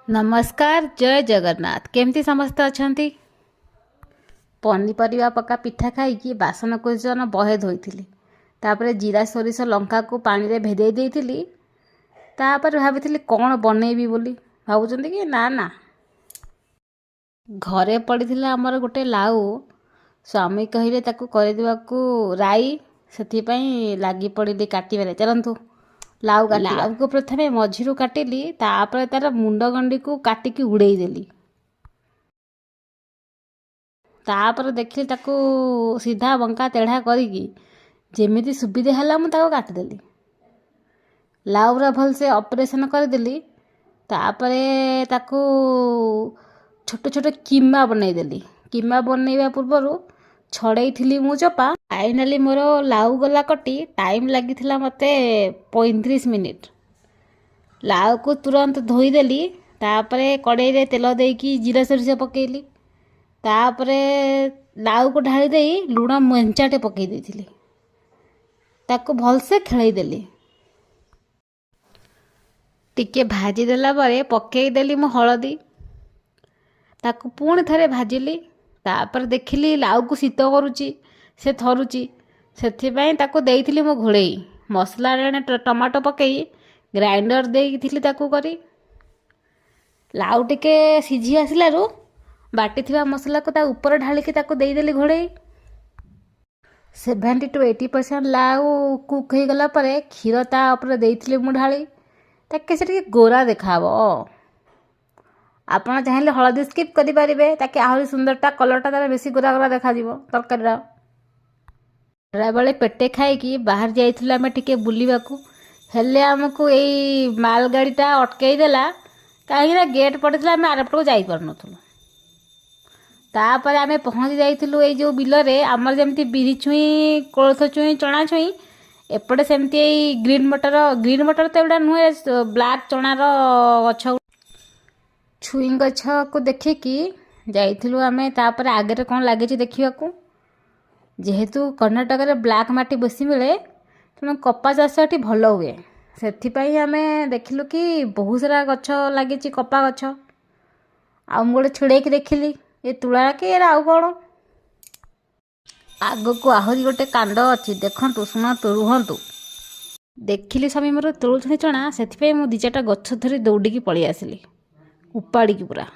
नमस्कार जय जगन्नाथ केमती समस्त अच्छा पनीपरिया पका पिठा खाई बासन कुसन बहे धोई तापर जीरा सोरिष लंका को पानी रे भेदे देइथिली तापर भाभी कौन बनैबी बोली भावुचंदी कि ना ना घरे पड़ीथिला हमर गोटे लाउ स्वामी कहिले ताकू करदेवाकू राई से लगी पड़ी काटवे चलतु लाउ लाउ को प्रथमे मझिरू काटिली तापर तार मुंड गंडी को काटिकी उड़ेई देली तापर देखिली ताकू सीधा बंका तेढ़ा करिकी जेमिति सुविधा है मुझे काटिदेली लाउरा भल से ऑपरेशन करदेली तापर ताकू छोट छोट कीमा बनईदेली कीमा बनइबा पूर्वर छड़ई थी मु चपा फाइनाली मोर लाउ गला कटी टाइम लगी मते 35 मिनिट लाउ को तुरंत धोईदेली तापर कड़ई रे तेल देकी जीरा सोरिष पकेली तापर लाउ को ढाली दे लुण मेंचाटे पकई देथिली ताको भलसे खेलईदेली टिके भाजी देला परे पकईदेली मो हलदी ताको पुणी थरे भाजिली तापर देखिली लाउ को शीत करुची से थरुची से ताको देइथिली मो घोड़ई मसला रे टमाटो पकई ग्राइंडर देइथिली ताको करी लाउ टिके सिझी आसिलारू बाटी थिबा मसला को ता ऊपर ढालिकी ताको देइदेली घोड़ई 70 to 80% लाउ कुक हो गला परे क्षीर ता ऊपर देइथिली मु ढाली ताके से गोरा देखाबो आपड़ चाहिए हलदी स्किप करेंगे ताकि आहरी सुंदरटा कलरटा तार बेसी गोरा गोरा देखा तरकारी बेले पेटे खाई बाहर जाइए टिके बुलवाकू हेले आमको यही मालगाड़ीटा अटकईदेला कहीं गेट पड़े आम आरपटू जापरूँ तापर आम पहुँची जाइलु जो बिलरे आमर जमी बिरी छुई कोलथ छुई चना छुई एपटे सेमती ग्रीन मटर तो एटा नुहे ब्लाक चणार गछ छुई गछ को देखिकी जाइलु आम तापर आगे कौन लगे देखा जेहेतु कर्णाटक रे ब्लाक माटी बेसी मिले तेणु कपा चाष ये भल हुए से आम देखिलु कि बहुत सारा गछ लगी कपा गछ आ गोटे छिड़े देखिली ये तुला कि आउ कौन आग को आहरी गोटे कांड अच्छी देखु शुणु रुहतु देखिली स्वामी मोर तोलुछनी चना से मुझे 2-4टा गछ धरी दौड़ी पलि आसिली उपाड़ी पूरा